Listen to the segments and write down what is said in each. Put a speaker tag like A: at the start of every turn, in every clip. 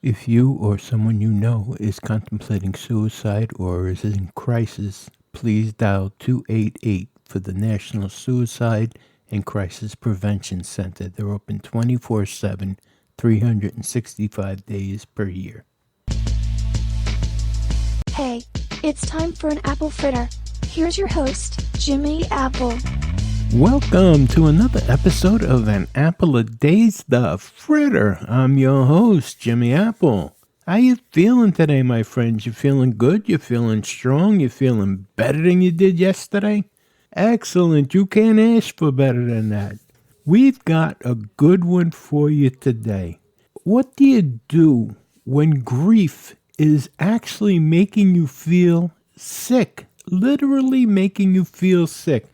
A: If you or someone you know is contemplating suicide or is in crisis, please dial 288 for the National Suicide and Crisis Prevention Center. They're open 24/7, 365 days per year.
B: Hey, it's time for an apple fritter. Here's your host, Jimmy Apple.
A: Welcome to another episode of An Apple a Day's The Fritter. I'm your host, Jimmy Apple. How you feeling today, my friends? You feeling good? You feeling strong? You feeling better than you did yesterday? Excellent. You can't ask for better than that. We've got a good one for you today. What do you do when grief is actually making you feel sick? Literally making you feel sick.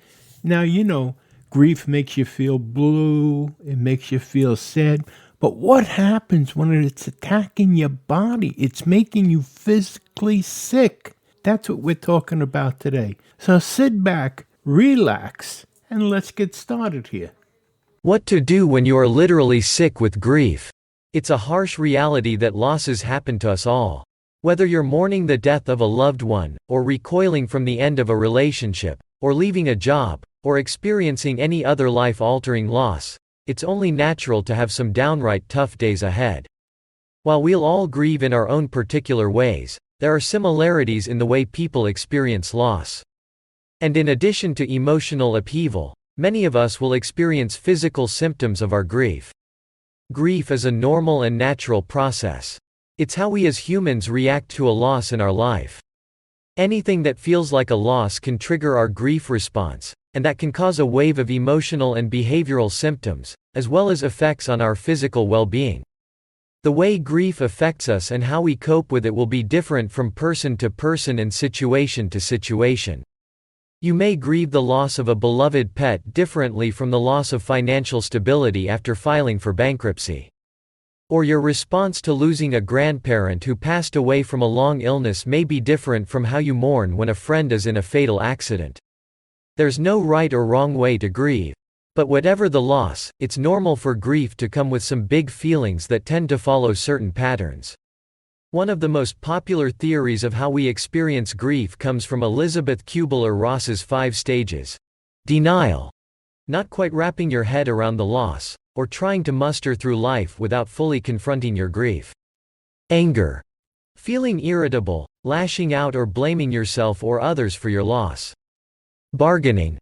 A: Now, you know, grief makes you feel blue, it makes you feel sad, but what happens when it's attacking your body? It's making you physically sick. That's what we're talking about today. So sit back, relax, and let's get started here.
C: What to do when you are literally sick with grief. It's a harsh reality that losses happen to us all. Whether you're mourning the death of a loved one, or recoiling from the end of a relationship, or leaving a job, or experiencing any other life-altering loss, it's only natural to have some downright tough days ahead. While we'll all grieve in our own particular ways, there are similarities in the way people experience loss. And in addition to emotional upheaval, many of us will experience physical symptoms of our grief. Grief is a normal and natural process. It's how we as humans react to a loss in our life. Anything that feels like a loss can trigger our grief response, and that can cause a wave of emotional and behavioral symptoms, as well as effects on our physical well-being. The way grief affects us and how we cope with it will be different from person to person and situation to situation. You may grieve the loss of a beloved pet differently from the loss of financial stability after filing for bankruptcy. Or your response to losing a grandparent who passed away from a long illness may be different from how you mourn when a friend is in a fatal accident. There's no right or wrong way to grieve. But whatever the loss, it's normal for grief to come with some big feelings that tend to follow certain patterns. One of the most popular theories of how we experience grief comes from Elizabeth Kubler-Ross's 5 stages. Denial. Not quite wrapping your head around the loss, or trying to muster through life without fully confronting your grief. Anger. Feeling irritable, lashing out or blaming yourself or others for your loss. Bargaining.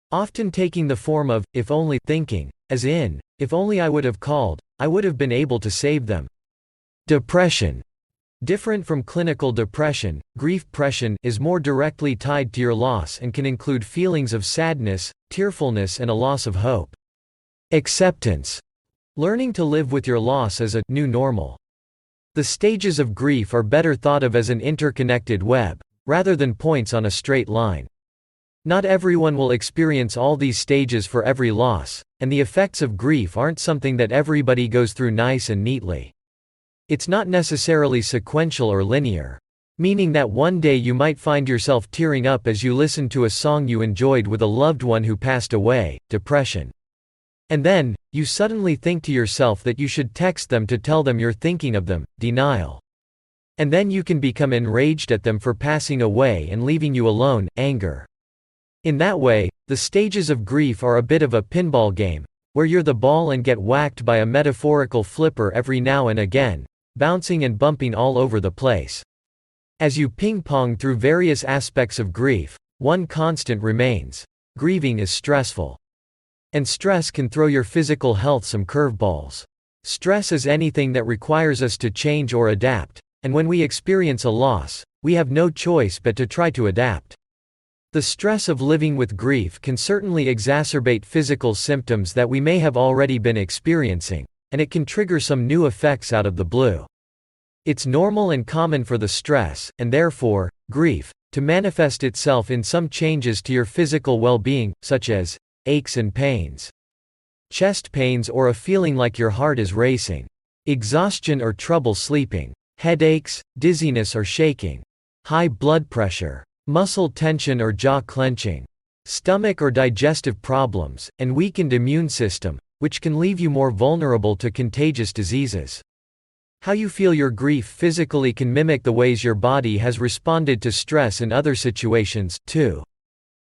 C: Often taking the form of, if only thinking, as in, if only I would have called, I would have been able to save them. Depression. Different from clinical depression, grief-pression is more directly tied to your loss and can include feelings of sadness, tearfulness and a loss of hope. Acceptance. Learning to live with your loss as a new normal. The stages of grief are better thought of as an interconnected web, rather than points on a straight line. Not everyone will experience all these stages for every loss, and the effects of grief aren't something that everybody goes through nice and neatly. It's not necessarily sequential or linear, meaning that one day you might find yourself tearing up as you listen to a song you enjoyed with a loved one who passed away, depression. And then, you suddenly think to yourself that you should text them to tell them you're thinking of them, denial. And then you can become enraged at them for passing away and leaving you alone, anger. In that way, the stages of grief are a bit of a pinball game, where you're the ball and get whacked by a metaphorical flipper every now and again, bouncing and bumping all over the place. As you ping-pong through various aspects of grief, one constant remains: grieving is stressful. And stress can throw your physical health some curveballs. Stress is anything that requires us to change or adapt, and when we experience a loss, we have no choice but to try to adapt. The stress of living with grief can certainly exacerbate physical symptoms that we may have already been experiencing, and it can trigger some new effects out of the blue. It's normal and common for the stress, and therefore, grief, to manifest itself in some changes to your physical well-being, such as aches and pains, chest pains or a feeling like your heart is racing, exhaustion or trouble sleeping, headaches, dizziness or shaking, high blood pressure, muscle tension or jaw clenching, stomach or digestive problems, and weakened immune system, which can leave you more vulnerable to contagious diseases. How you feel your grief physically can mimic the ways your body has responded to stress in other situations, too.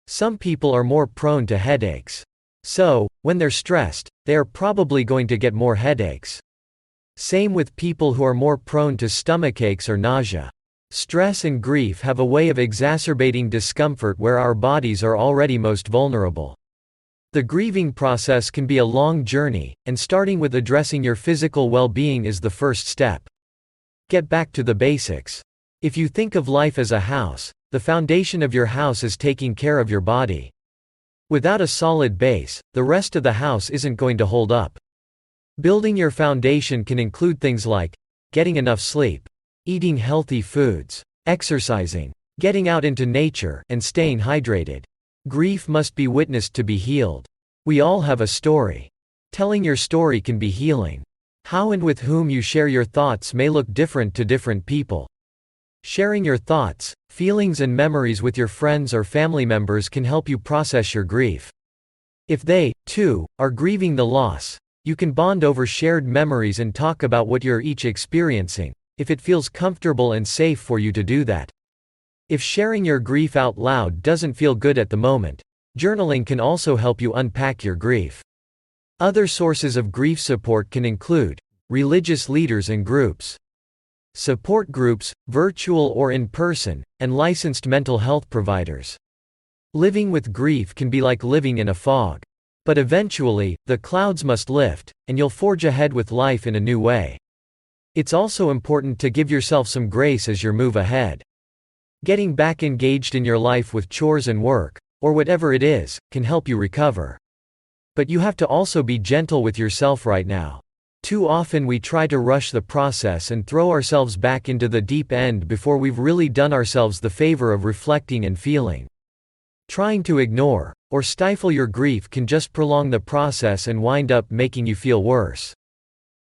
C: Some people are more prone to headaches. So, when they're stressed, they are probably going to get more headaches. Same with people who are more prone to stomachaches or nausea. Stress and grief have a way of exacerbating discomfort where our bodies are already most vulnerable. The grieving process can be a long journey, and starting with addressing your physical well-being is the first step. Get back to the basics. If you think of life as a house, the foundation of your house is taking care of your body. Without a solid base, the rest of the house isn't going to hold up. Building your foundation can include things like getting enough sleep, eating healthy foods, exercising, getting out into nature, and staying hydrated. Grief must be witnessed to be healed. We all have a story. Telling your story can be healing. How and with whom you share your thoughts may look different to different people. Sharing your thoughts, feelings and memories with your friends or family members can help you process your grief. If they, too, are grieving the loss, you can bond over shared memories and talk about what you're each experiencing, if it feels comfortable and safe for you to do that. If sharing your grief out loud doesn't feel good at the moment, journaling can also help you unpack your grief. Other sources of grief support can include religious leaders and groups, support groups, virtual or in person, and licensed mental health providers. Living with grief can be like living in a fog. But eventually, the clouds must lift, and you'll forge ahead with life in a new way. It's also important to give yourself some grace as you move ahead. Getting back engaged in your life with chores and work, or whatever it is, can help you recover. But you have to also be gentle with yourself right now. Too often we try to rush the process and throw ourselves back into the deep end before we've really done ourselves the favor of reflecting and feeling. Trying to ignore, or stifle your grief can just prolong the process and wind up making you feel worse.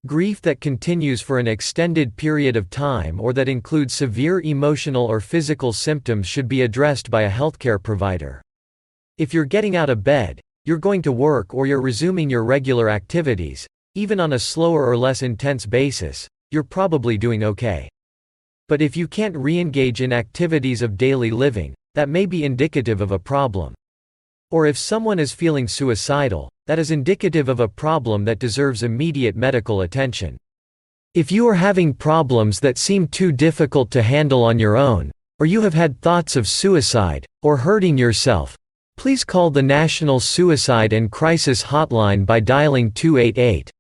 C: Grief that continues for an extended period of time or that includes severe emotional or physical symptoms should be addressed by a healthcare provider. If you're getting out of bed, you're going to work or you're resuming your regular activities, even on a slower or less intense basis, you're probably doing okay. But if you can't re-engage in activities of daily living, that may be indicative of a problem. Or if someone is feeling suicidal, that is indicative of a problem that deserves immediate medical attention. If you are having problems that seem too difficult to handle on your own, or you have had thoughts of suicide, or hurting yourself, please call the National Suicide and Crisis Hotline by dialing 288.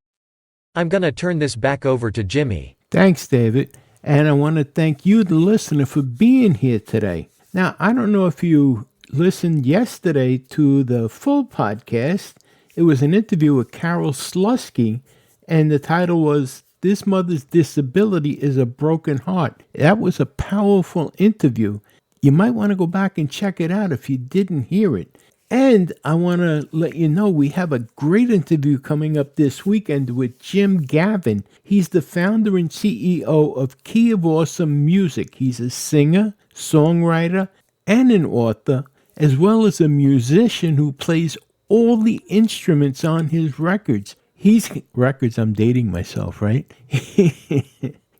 C: I'm gonna turn this back over to Jimmy.
A: Thanks, David. And I want to thank you, the listener, for being here today. Now, I don't know if you listened yesterday to the full podcast. It was an interview with Carol Slusky, and the title was This Mother's Disability is a Broken Heart. That was a powerful interview. You might want to go back and check it out if you didn't hear it. And I want to let you know we have a great interview coming up this weekend with Jim Gavin. He's the founder and CEO of Key of Awesome Music. He's a singer, songwriter, and an author, as well as a musician who plays all the instruments on his records. I'm dating myself, right?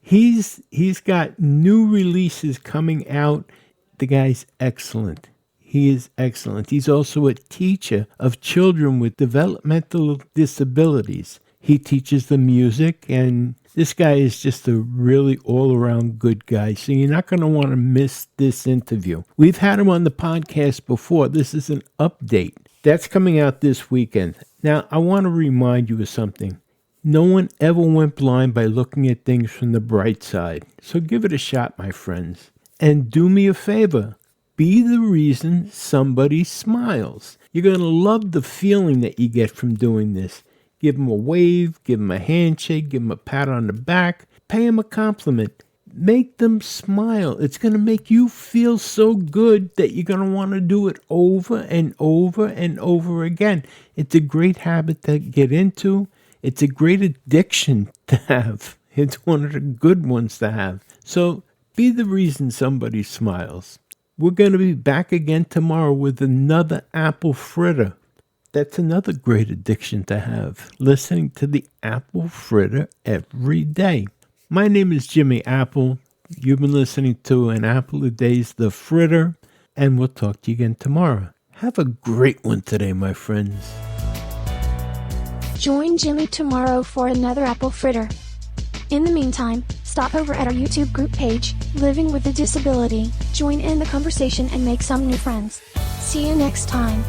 A: He's got new releases coming out. The guy's excellent. He is excellent. He's also a teacher of children with developmental disabilities. He teaches them music, and this guy is just a really all-around good guy, so you're not going to want to miss this interview. We've had him on the podcast before. This is an update. That's coming out this weekend. Now, I want to remind you of something. No one ever went blind by looking at things from the bright side. So give it a shot, my friends. And do me a favor. Be the reason somebody smiles. You're going to love the feeling that you get from doing this. Give them a wave, give them a handshake, give them a pat on the back, pay them a compliment. Make them smile. It's going to make you feel so good that you're going to want to do it over and over and over again. It's a great habit to get into. It's a great addiction to have. It's one of the good ones to have. So be the reason somebody smiles. We're going to be back again tomorrow with another apple fritter. That's another great addiction to have, listening to the apple fritter every day. My name is Jimmy Apple. You've been listening to An Apple a Day's The Fritter, and we'll talk to you again tomorrow. Have a great one today, my friends.
B: Join Jimmy tomorrow for another apple fritter. In the meantime, stop over at our YouTube group page, Living with a Disability, join in the conversation and make some new friends. See you next time.